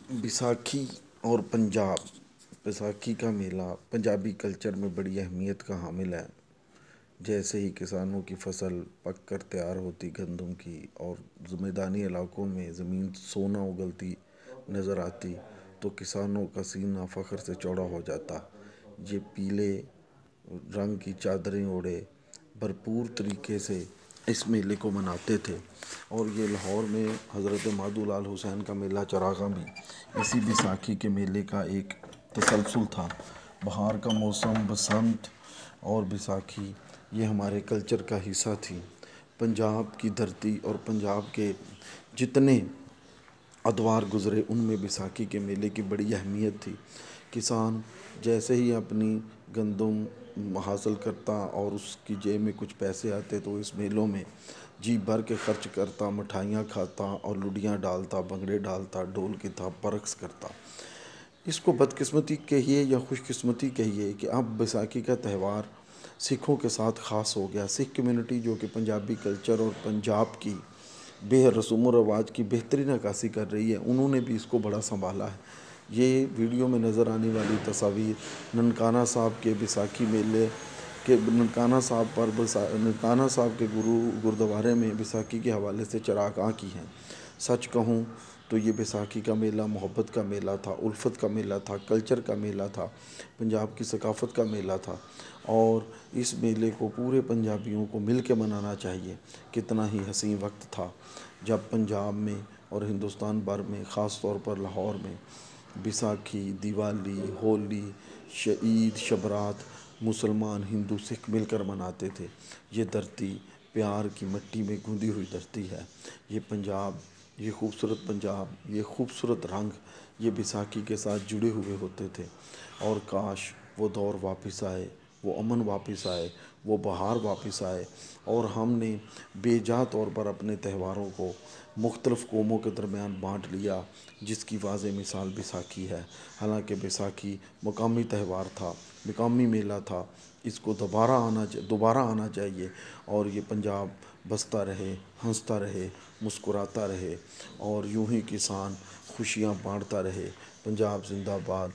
بیساکھی اور بیساکھی کا میلہ پنجابی کلچر میں بڑی اہمیت کا حامل ہے۔ جیسے ہی کسانوں کی فصل پک کر تیار ہوتی گندم کی اور میدانی علاقوں میں زمین سونا اگلتی نظر آتی تو کسانوں کا سینہ فخر سے چوڑا ہو جاتا۔ یہ پیلے رنگ کی چادریں اوڑھے بھرپور طریقے سے اس میلے کو مناتے تھے، اور یہ لاہور میں حضرت مادو لال حسین کا میلہ چراغاں بھی اسی بیساکھی کے میلے کا ایک تسلسل تھا۔ بہار کا موسم، بسنت اور بیساکھی یہ ہمارے کلچر کا حصہ تھی۔ پنجاب کی دھرتی اور پنجاب کے جتنے ادوار گزرے ان میں بیساکھی کے میلے کی بڑی اہمیت تھی۔ کسان جیسے ہی اپنی گندم حاصل کرتا اور اس کی جیب میں کچھ پیسے آتے تو اس میلوں میں جی بھر کے خرچ کرتا، مٹھائیاں کھاتا اور لڈیاں ڈالتا، بھنگڑے ڈالتا، ڈھول کی تھپ پر رقص کرتا۔ اس کو بدقسمتی کہیے یا خوش قسمتی کہیے کہ اب بیساکھی کا تہوار سکھوں کے ساتھ خاص ہو گیا۔ سکھ کمیونٹی جو کہ پنجابی کلچر اور پنجاب کی رسوم و رواج کی بہترین عکاسی کر رہی ہے، انہوں نے بھی اس کو بڑا سنبھالا ہے۔ یہ ویڈیو میں نظر آنے والی تصاویر ننکانہ صاحب کے بیساکھی میلے کے ننکانہ صاحب کے گرودوارے میں بیساکھی کے حوالے سے چراغاں کی ہیں۔ سچ کہوں تو یہ بیساکھی کا میلہ محبت کا میلہ تھا، الفت کا میلہ تھا، کلچر کا میلہ تھا، پنجاب کی ثقافت کا میلہ تھا، اور اس میلے کو پورے پنجابیوں کو مل کے منانا چاہیے۔ کتنا ہی حسین وقت تھا جب پنجاب میں اور ہندوستان بھر میں، خاص طور پر لاہور میں، بیساکھی، دیوالی، ہولی، عید، شب برات مسلمان، ہندو، سکھ مل کر مناتے تھے۔ یہ دھرتی پیار کی مٹی میں گوندھی ہوئی دھرتی ہے۔ یہ پنجاب، یہ خوبصورت پنجاب، یہ خوبصورت رنگ یہ بیساکھی کے ساتھ جڑے ہوئے ہوتے تھے، اور کاش وہ دور واپس آئے، وہ امن واپس آئے، وہ بہار واپس آئے، اور ہم نے بے جا طور پر اپنے تہواروں کو مختلف قوموں کے درمیان بانٹ لیا، جس کی واضح مثال بیساکھی ہے۔ حالانکہ بیساکھی مقامی تہوار تھا، مقامی میلہ تھا، اس کو دوبارہ آنا چاہیے، اور یہ پنجاب بستا رہے، ہنستا رہے، مسکراتا رہے، اور یوں ہی کسان خوشیاں بانٹتا رہے۔ پنجاب زندہ باد۔